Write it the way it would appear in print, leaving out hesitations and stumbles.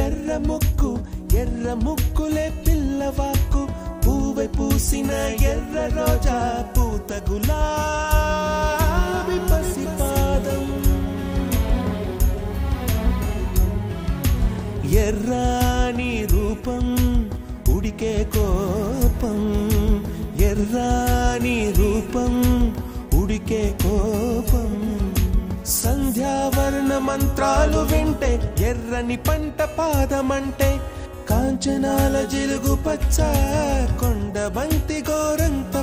ఎర్ర ముక్కు ఎర్ర ముక్కులే పిల్లవాకు పూవై పూసిన ఎర్ర రోజా పూత గులాబీ పసిపాదం ఎర్రాని రూపం ఉడికే కోపం ఎర్రాని రూపం ఉడికే కోపం సంధ్యావర్ణ మంత్రాలు వింటే ఎర్రని పంట పాదమంటే కాంచనాల జిలుగు పచ్చ కొండ బంతి గోర